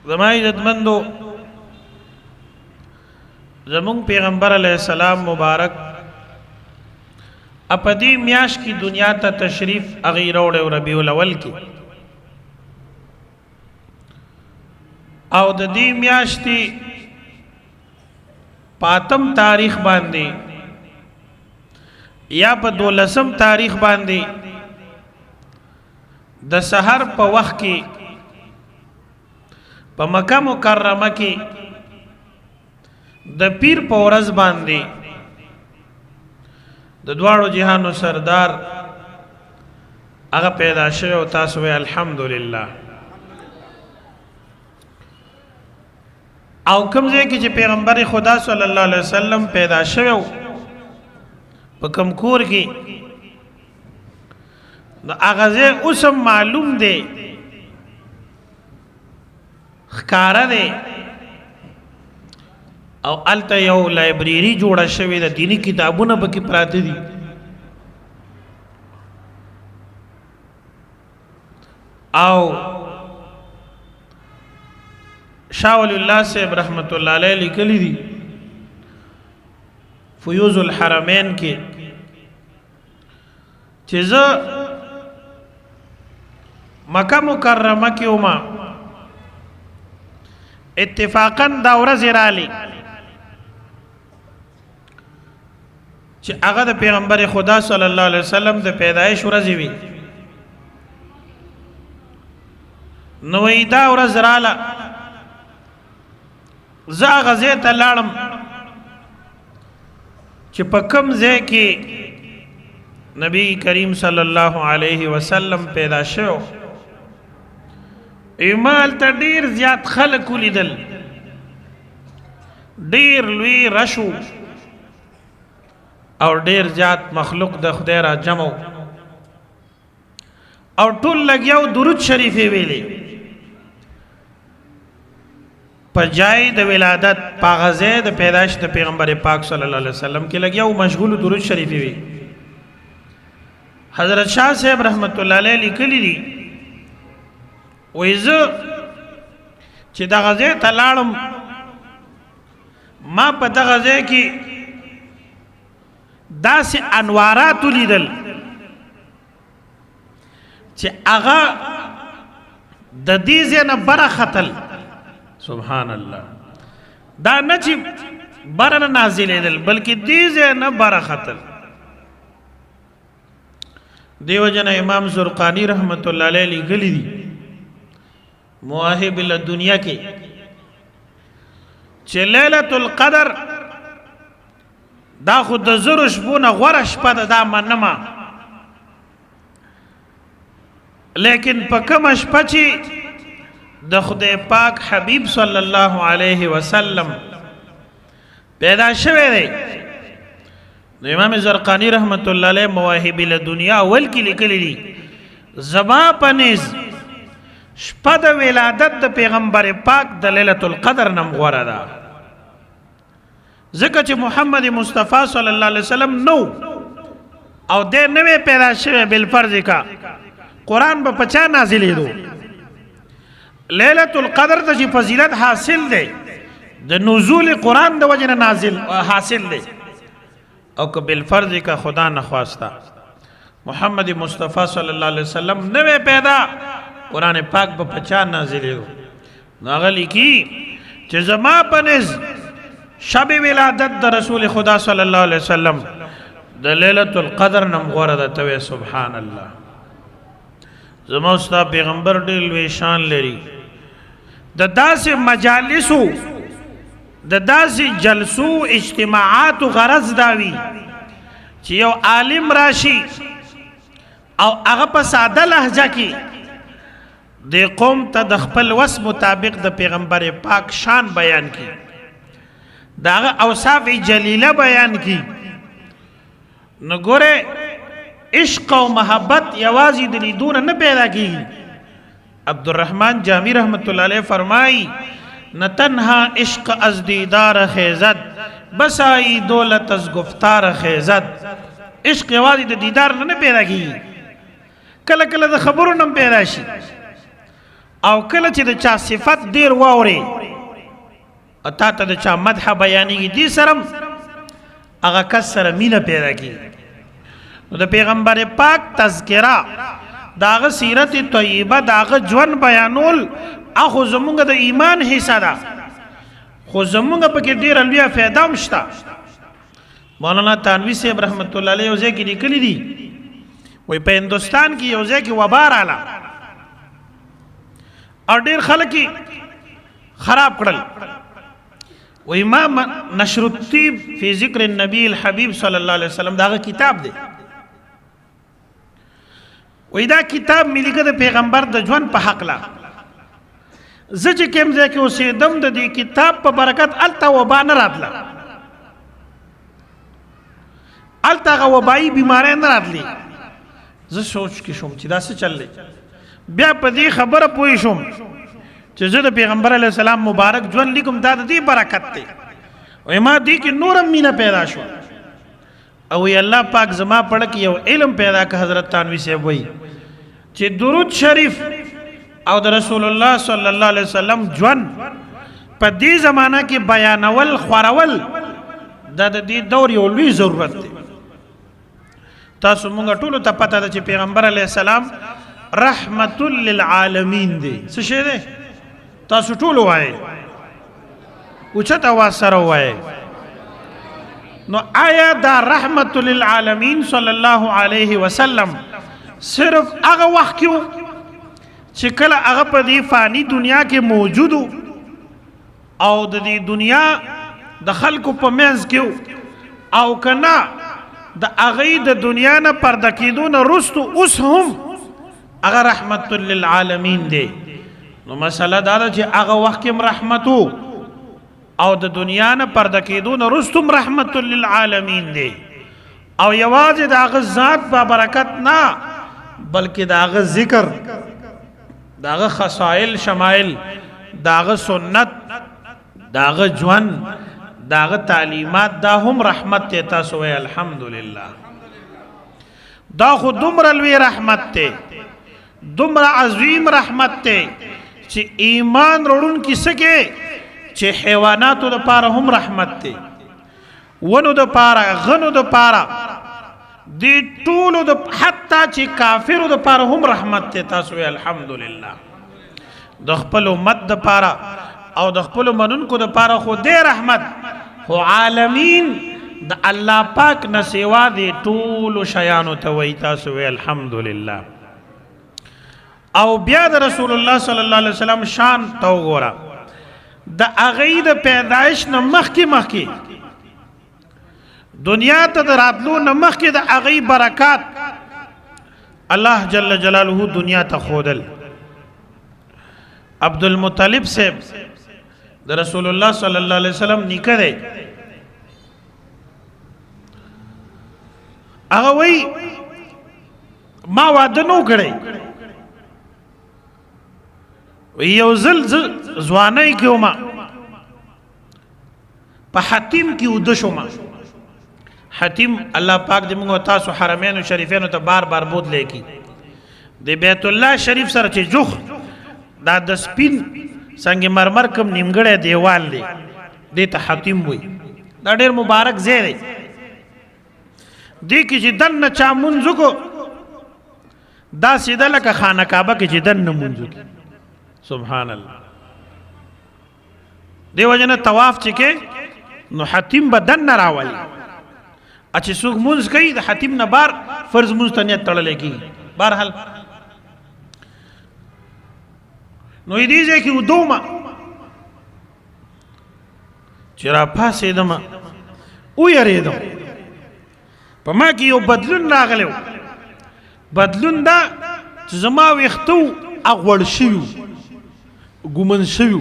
زما عزتمندو زمون پیغمبر علیہ السلام مبارک اپدی میاش کی دنیا تا تشریف اغیر اوڑے و ربیع الاول کی او د دی میاشتی پاتم تاریخ باندی یا په 12 تاریخ باندی د سحر په وخت کې په مکه مکرمه کې د پیر په ورځ باندې د دواړو جهانو سردار هغه پیدا شوی او تاسو وی الحمدلله او کوم ځای کې چې پیغمبر خدا صلی الله علیه وسلم پیدا شوی په کوم کور کې نو هغه ځای اوسم معلوم دی ښکاره دی او الته یو لایبرری جوړه شوې ده دینی کتابونه پکې پراته دي او شاه ولی الله صاحب رحمت الله علیه لیکلی دي فیوز الحرمین کې چې زه مکه مکرمه کې وما اتفاقا دا ورځ رالی چې هغه د پیغمبر خدا صلی الله علیه وسلم د پیدایش ورځ وي نو دا ورځ رااله زه هغه ځای ته لاړم چې په کوم ځای کې نبی کریم صلی الله علیه وسلم پیدا شو ایمال ته ډیر زیات خلک ولیدل ډیر لوی رشو او ډیر زیات مخلوق د خدای را جمع او ټول لګیاو درود شریف ویلي په جای د ولادت پاغزه د پیدائش د پیغمبر پاک صلی الله علیه وسلم کې لګیاو مشغول درود شریف وی حضرت شاه صاحب رحمت الله علیه لیکلی دي وایزه چې د غزه تلاړم ما په د غزه کې داسې انوارات لیدل چې هغه د دې ځنه برختل سبحان الله دا نه چې برنه نازلېدل بلکې دې ځنه برختل دیو جن امام زرقانی رحمت الله علیه لیکلی دي مواهب الدنیا کې چې ليله القدر دا خود د زرو شپونه غوره شپه ده دا منما لیکن په کومه شپه چې د خدای پاک حبیب صلی الله علیه وسلم پیدا شوی دی نو امام زرقانی رحمت الله علیه مواهب الدنیا اول کې لیکلی دي زما پنځ شپه د ولادت د پیغمبر پاک د ليله القدر نم غوره ده ځکه چې محمد مصطفی صلی الله علیه وسلم نو او د نوې پیدا شوی بل فرض کا قران په پچا نازلې دو ليله القدر ته چې فضیلت حاصل ده د نزول قران د وجه نازل حاصل ده او که بل فرض کا خدا نه خواستا محمد مصطفی صلی الله علیه وسلم نوې پیدا قران پاک په پچا نازلې دو ناغلی کی چې زما پنځ شب ولادت د رسول خدا صلی الله علیه وسلم د ليله القدر نم غوړه ده ته سبحان الله زما استاد پیغمبر ډېر لوی شان لري د داسې مجالسو د داسې جلسو اجتماعات غرض داوي چې یو عالم راشي او هغه په ساده لهجه کې د قوم ته د خپل وس مطابق د پیغمبر پاک شان بیان کی داغه اوصاف جلیله بیان کی نو ګوره عشق او محبت یوازې د لیدون نه پیدا کیږي عبدالرحمن جامی رحمت الله علیه فرمای نه تنها عشق از دیدار خیزد بسای دولت از گفتار خیزد عشق یوازې د دیدار نه پیدا کیږي کله کله د خبرو نه پیدا شي او کله چې د چا صفت ډیر واوري او تا ته د چا مدح بیانېږي دې سره هغه کس سره مینه پیدا کېږي نو د پیغمبر پاک تذکره د هغه سیرت طیبه د هغه ژوند بیانول اخو زمونږ د ایمان حصه ده خو زمونږ پکې ډېره لویه فایده هم شته مولانا تانوي صاحب رحمت الله علیه یو ځای کې لیکلي دي وایي په هندوستان کې یو ځای کې وبا راغله او ډېر خلک یې خراب کړل وایي ما نشر الطیب فی ذکر النبی الحبیب صلی الله علیه وسلم دا هغه کتاب دی وایي دا کتاب مې لیکه د پیغمبر د ژوند په هکله زه چې کوم ځای کې اوسېدم د دې کتاب په برکت هلته وبا نه راتله هلته هغه وبایي بیماری نه راتلې زه سوچ کې شوم چې دا څه چل دی بیا په دې خبره پوه شوم چې زه د پیغمبر علیه السلام مبارک ژوند لیکم دا د دې برکت دی وایي ما دې کې نورم مینه پیدا شو او وی الله پاک زما پړه کې یو علم پیدا که حضرت تانوي صاحب وایي چې درود شریف او د رسول الله صلی الله علیه وسلم ژوند په دې زمانہ کې بیانول خورول دا د دې دور یو لوی ضرورت دی تاسو مونږ ټولو ته پته ده چې پیغمبر علیه السلام رحمت للعالمین دی څه شی دی تاسو ټول وایي اوچت اواز سره وایي نو آیا دا رحمت للعالمین صلی الله علیه وسلم صرف هغه وخت کې چې کله هغه په دې فانی دنیا کې موجود او د دې دنیا د خلکو په منځ کې او کنا د هغې د دنیا نه پرده کېدو نه رستو اوس هم هغه رحمت للعالمین دی نو مسله دا ده چې هغه وخت کې رحمت او د دنیا نه پرده کېدو نه رستو رحمت للعالمین دی او یوازې د هغه ذات په برکت نه بلکې د هغه ذکر د هغه خصائل شمائل د هغه سنت د هغه ژوند د هغه تعلیمات دا هم رحمت دی تاسو وایئ الحمدلله دا خو دومره لوی رحمت دی دومره عظیم رحمت دی چې ایمان وروړونکي څه کې چې حیواناتو دپاره هم رحمت دی ونو دپاره غنو دپاره دې ټولو حتی چې کافرو دپاره هم رحمت دی تاسو وایئ الحمدلله د خپل امت دپاره او د خپل منونکو دپاره خو دی رحمت خو عالمین د الله پاک نه سوا دی ټولو شیانو ته وایي تاسو وایئ الحمدلله او بیا د رسول الله صلی الله علیه وسلم شان ته وګوره د هغې د پیدایش نه مخکې دنیا ته د راتلو نه مخکې د هغې برکات الله جل جلاله دنیا ته ښودل عبدالمطلب صاحب د رسول الله صلی الله علیه وسلم نیکه دی هغه وایي ما واده نو کړی یو ځل ځوانۍ کې وم په حتیم کې اوده شوم حتیم الله پاک دې موږ تاسو حرمینو شریفینو ته بار بار بوتلی کی د بیت الله شریف سره چې جوخ دا د سپین سنگ مرمر کم نیمګړی دیوال دی دې ته حتیم وایي دا ډېر مبارک ځای دی دې کې چې دننه چا مونځ وکړو دا سیده لکه خانه کعبه کې چې دننه مونځ وکړي سبحان الله دیو جن طواف چې کې نو حتیم به دننه راولي چې څوک مونځ کوي د حتیم نه بار فرض مونځ ته نیت تړلی کېږي بهرحال نو دې ځای کې ودومه چې راپاڅېدم ویرېدم په ما کې یو بدلون راغلی و بدلون دا چې زما ویښته اغوړ شوي ګومن شوي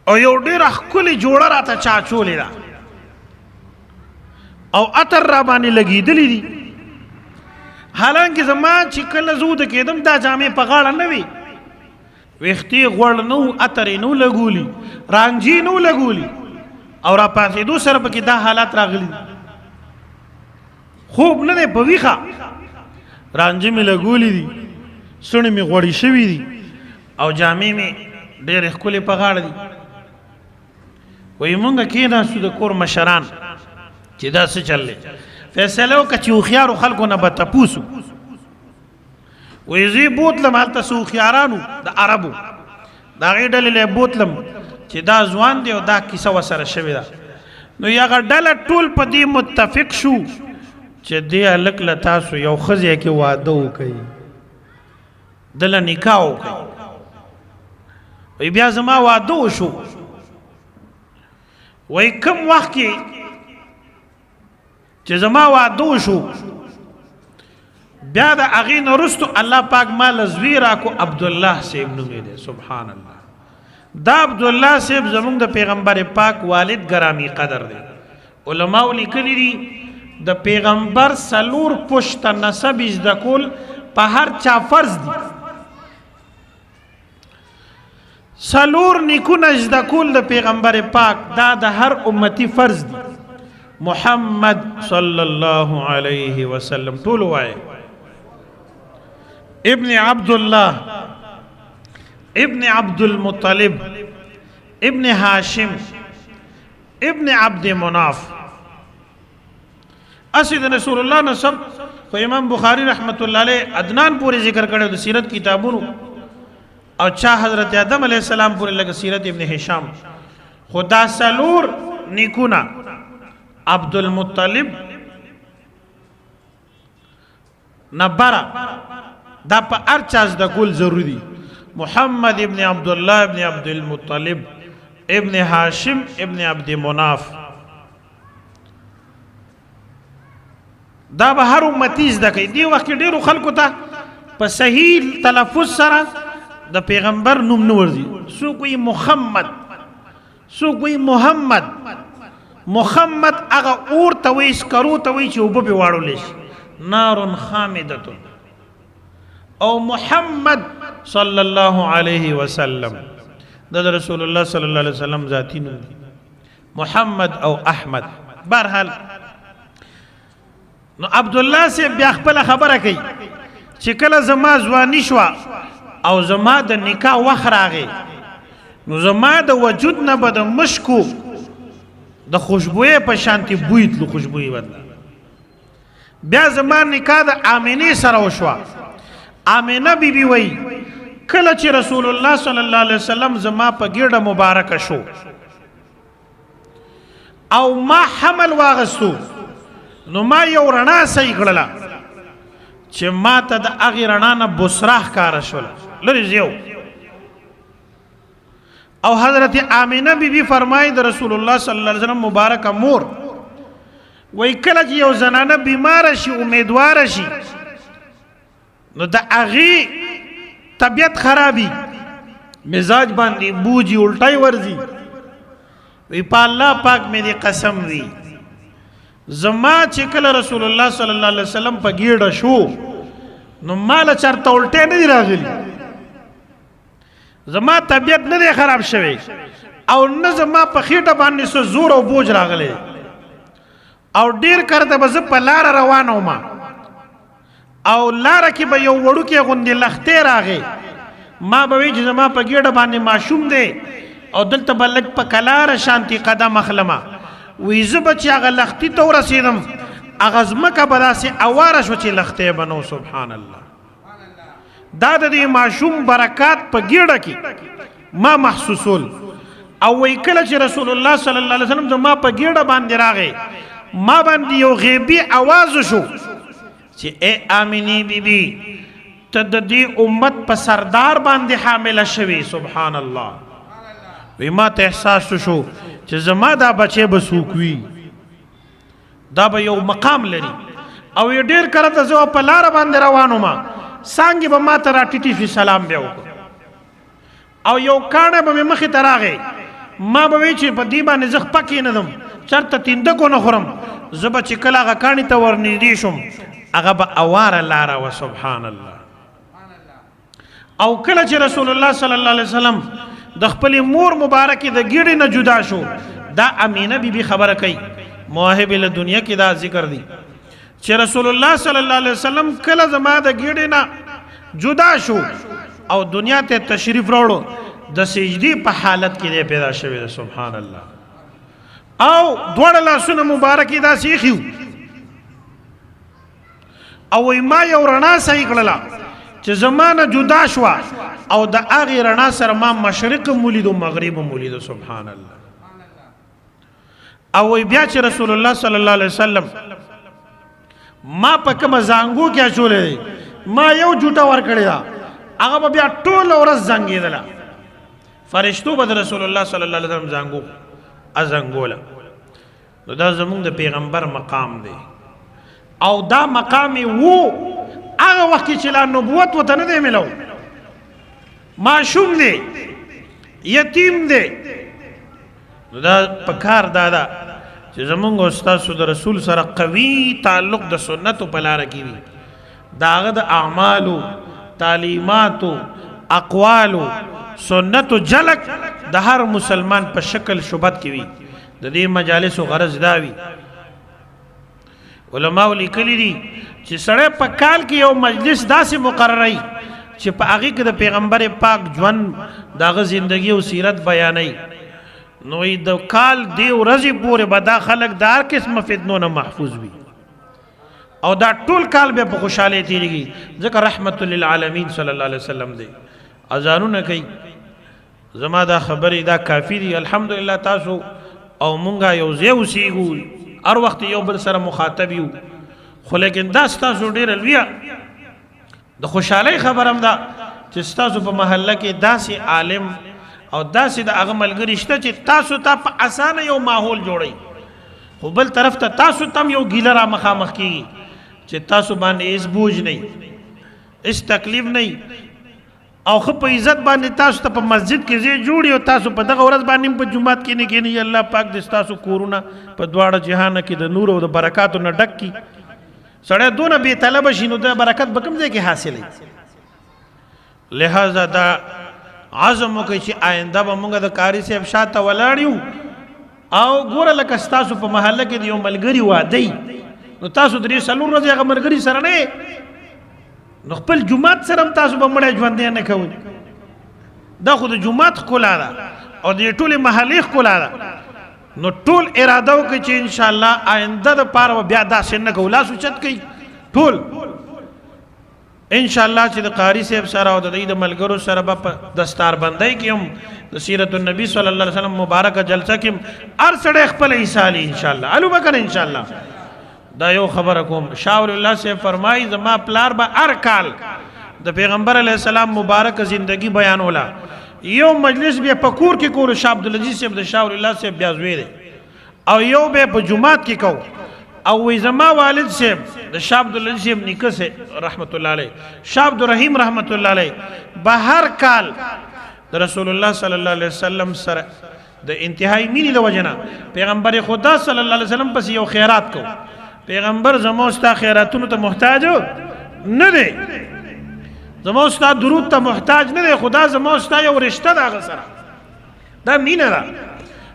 او یو ډېره ښکلې جوړه راته چا اچولې ده او عطر را باندې لګېدلی دي حالانکه زما چې کله زه وده کېدم دا جامې په غاړه نه وي ویښتې غوړ نه و عطر یې نه و لګولي رانجې نه و لګولي او را پاڅېدو سره پکې دا حالات راغلي خوب نه دی په ویښه رانجې مې لګولي دي سڼې مې غوړې شوي دي او جامې مې ډېرې ښکلې په غاړه دي وایي مونږ کېناستو د کور مشران چې دا څه چل دی فیصله وکړه چې هوښیارو خلکو نه به تپوس وایي زه یې بوتلم هلته څه هوښیارانو د عربو د هغې ډلې له یې بوتلم چې دا ځوان دی او دا کیسه ورسره شوې ده نو هغه ډله ټول په دې متفق شو چې دې هلک له تاسو یو ښځې کې واده وکوي ده له نکاح وکوي وایي بیا زما واده وشو وایي کوم وخت کې چې زما واده وشو بیا د هغې نه وروستو الله پاک ما له زوی راکو عبدالله صاحب نومې دی سبحان الله دا عبدالله صاحب زمونږ د پیغمبر پاک والد ګرامی قدر دی علماو لیکلي دي د پیغمبر 4 پشته نسب زده کول په هر چا فرض دي 4 نیکونه زده کول د پیغمبر پاک دا د هر امتی فرض دي محمد صلی الله علیه وسلم ټول وایي ابن عبد الله ابن عبد المطلب ابن هاشم ابن عبد مناف اسید رسول الله نسب خو امام بخاری رحمت الله علیه عدنان پورې ذکر کړو د سیرت کتابونو او چا حضرت آدم علیہ السلام پورې لکه سیرت ابن هشام خدا 4 نیکونا عبد المطلب نبرا دا په ارچاز د کول ضروری محمد ابن عبد الله ابن عبد المطلب ابن هاشم ابن عبد مناف دا به هر امتی زده کوي دی وخت ډیرو خلکو ته په صحیح تلفظ سره د پیغمبر نوم نه ورځي څوک وایي محمد څوک وایي محمد محمد هغه اور ته وایي سکرو ته وایي چې اوبه پې واړولی شي نار خامدة او محمد صلی الله علیه وسلم دا رسول الله صلی الله علیه وسلم ذاتی نوم دی محمد او احمد بهرحال نو عبدالله سے بیا خپل خبره کوي چې کله زما ځواني شوه او زما د نکاح وخت راغی نو زما د وجود نه به د مشکو د خوشبویۍ په شانتې بوی تلو خوشبویي بدله بیا زما نکاح د آمینې سره وشوه آمینه بیبي وی کله چې رسول الله صلی الله علیه وسلم زما په ګیډه مبارکه شو او ما حمل واغستو نو ما یو رڼا صحیح کړله چې ما ته د هغې رڼا نه بصره ښکاره شوله لرې زیو او حضرت آمینه بیبي فرمایي د رسول الله صلی الله علیه وسلم مبارکه مور وی کله چې یو زنانه بیماره شي امیدواره شي نو د هغې طبیعت خرابي مزاج باندې بوجي الټی ورځي وی په الله پاک مې دې قسم وي زما چې کله رسول الله صلی الله علیه وسلم په ګیډه شو نو ماله چرته الټی نه دي راغلي زما طبیعت نه دی خراب شوی او نه زما په خېټه باندې څه زور او بوج راغلی او ډیر کرته به زه په لاره روانه وم او لاره کې به یو وړوکی غوندې لښتې راغی ما به وی چې زما په ګېډه باندې ماشوم دی او دلته به لږ په کلاره شانتي قدم اخلمه وی زه به چې هغه لښتي ته ورسېدم هغه ځمکه به داسې اواره شوه چې لښتې به نو سبحان الله دا د دې ماشوم برکات په ګېډه کې ما محسوسول او وی کله چې رسول الله صلی الله علیه وسلم زما په ګېډه باندې راغی ما باندې یو غیبي आवाज شو چې اے آمینی بی بی ته د دې امت په سردار باندې حامله شوی سبحان الله وی ما ته احساس شو چې زما دا بچی به څوک وي دا به یو مقام لري او یې ډېر کله ته زه په لاره باندې روان وم څانګې به ما ته راټیټې شي سلام بیا وکړو او یو کاڼی به مې مخې ته راغی ما به وی چې په دې باندې زه خپه کېندم چېرته تیندکو نه خورم زه به چې کله هغه کاڼي ته ورنږدې شم هغه به اواره لاره وه سبحان الله او کله چې رسول الله صلی الله علیه وسلم د خپلې مور مبارکې د ګیډې نه جدا شو دا امینه بیبي خبره کوي مواهب له دنیا کې دا ذکر دی چې رسول الله صلی الله علیه وسلم کله زما د ګیډې نه جدا شو او دنیا ته تشریف راوړو د سجدي په حالت کې پیدا شوی ده سبحان الله او دوړ لاسونه مبارکي دا سیخیو او ما یو رڼا صحیح کړله چې زمانه جدا شو او د هغه رڼا سره ما مشرق مولید او مغرب مولید سبحان الله او بیا چې رسول الله صلی الله علیه وسلم ما په کوم زنګو کې اچولې ما یو جوټه ور کړی دا هغه بیا ټول ورځ زنګېدله فرشتو به رسول الله صلی الله علیه وسلم زنګو ازنګوله نو دا زمونږ د پیغمبر مقام دی او دا مقام وو هغه وخت چې لا نبوت وته نه دی ملو معصوم دی یتیم دی نو دا پکار دادا چې زمونږ استاد د رسول سره قوي تعلق د سنت په لار کې وي داغه د اعمالو تعلیماتو اقوالو سنت جلک د هر مسلمان په شکل شوبت کې وي د دې مجالس غرض دا وي علماء لیکلي دي چې سړی په کال کې یو مجلس داسې مقرري چې په هغه کې د پیغمبر پاک ژوند دغه ژوندۍ او سیرت بیانوي نو د کال دی ورځې پورې به دا خلک د هر قسمه فتنو نه محفوظ وي او دا ټول کال به په خوشحالۍ تیریږي ځکه رحمت للعالمین صلی الله علیه وسلم دی اذانونه کوي زما دا خبرې دا کافی دي الحمدلله تاسو او مونږه یو ځای اوسېږو هر وخت یو بل سره مخاطب یو خو لیکن دا ستاسو ډېره لویه د خوشحالۍ خبر هم ده چې ستاسو په محله کې داسې عالم او داسې د هغه ملګري شته چې تاسو ته په اسانه یو ماحول جوړوي خو بل طرف ته تاسو تم یو ګیله را مخامخ کېږي چې تاسو باندې هېڅ بوج نه هېڅ تکلیف نه او خو په عزت باندې تاسو ته په مسجد کې ځای جوړي او تاسو په دغه ورځ باندې په جمعات کې نه کېنی الله پاک دې تاسو کورونه په دواړه جهان کې د نور او د برکاتو نه ډک کی سړی دونه بې طلبه شي نو د برکت به کوم ځای کې حاصلې لہذا دا عزم وکړئ چې آینده به موږ د قاري صاحب شاته ولاړ یو او ګوره لکه ستاسو په محله کې د یو ملګري واده نو تاسو درې څلور ورځې هغه ملګري سره نه نو خپل جمعات سره هم تاسو به مړی ژوندی نه کوئ دا خو د جمعات ښکلا ده او د ټولې محلې ښکلا ده نو ټول اراده وکړئ چې انشاءالله آینده دپاره به بیا داسې نه کوو لاس اوچت کوئ ټول انشاءالله چې د قاری صاحب سره او د دوی د ملګرو سره به په دستاربندۍ کې هم د سیرت النبي صلی الله علیه وسلم مبارکه جلسه کې هم هر سړی خپل حصه لي انشاءالله الو به کنه انشاءالله دا یو خبره کوم شاه ولی الله صاحب فرمایي زما پلار به هر کال د پیغمبر علیه السلام مبارک زندگی بیانوله یو مجلس بیا په کور کې کولو شاه عبدالعزیز صاحب د شاه ولی الله صاحب بیا زوی دی او یو بیا په جمعات کې کو او وی زما والد صاحب د شاه عبدالعزیز صاحب نیکه سے رحمت الله علیه شاه عبدالرحیم رحمت الله علیه به هر کال د رسول الله صلی الله علیه وسلم سره د انتهایی مینې د وجنه پیغمبر خدا صلی الله علیه وسلم پس یو خیرات کو پیغمبر زما ستا خیراتونو ته محتاج نه دی زما ستا درود ته محتاج نه دی خدا زما ستا یو رشته ده هغه سره دا مینه ده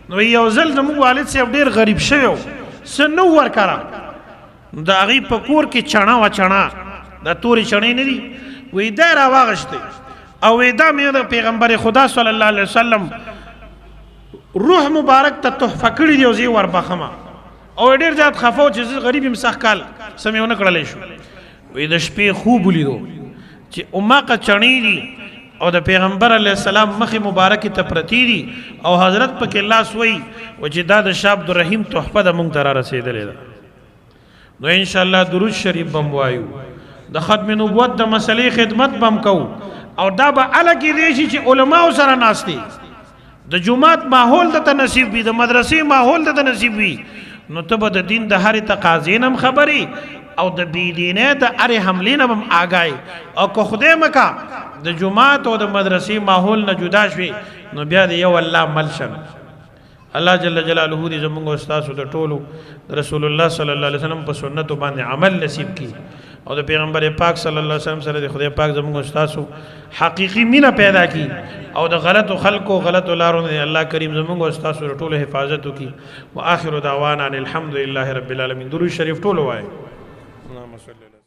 نو یو ځل زموږ والد صاحب ډېر غریب شوی و څه نه ورکړه نو د هغې په کور کې چڼه وه چڼه دا تورې چڼې نه دي وی دا راواغشتې او وی دا مې د پیغمبر خدا صلی الله علیه وسلم روح مبارک ته تحفه کړي دي او زه یې وربخمه او ډېر زیات خفه و چې زه غریب یم سخت کال څه مې ونه کړلی شو وی د شپې خوب ولیدو چې اماقه چڼې دي او د پیغمبر علیه السلام مخې مبارکې ته پرتې دي او حضرت پکې لاس وی و چې دا د شاه عبدالرحیم تحفه د موږ ته را رسېدلې ده نو انشاءالله درود شریف به م وایو د ختم نبوت د مسلې خدمت به م کوو او دا به هله کېدی شي چې علماو سره ناست دي د جومات ماحول دته نصیب وي د مدرسې ماحول دته نصیب وي نو ته به د دین د هرې تقاضې نه هم خبرې او د بېدینۍ د هرې حملې نه به هم آګای او که خدای مکه د جومات او د مدرسې ماحول نه جدا شوې نو بیا د یو الله مل شم الله جل جلاله دې زموږ او ستاسو د ټولو رسول الله صلی الله علیه وسلم په سنتو باندې عمل نصیب کړي او د پیغمبر پاک صلی الله علیه وسلم سره د خدای پاک زموږ او ستاسو حقیقي مینه پیدا کړي او د غلطو خلکو غلطو لارو نه الله کریم زموږ او ستاسو د ټولو حفاظت وکړي واخر دعوانا ان الحمد لله رب العالمین درود شریف ټولو وایي اللهم صل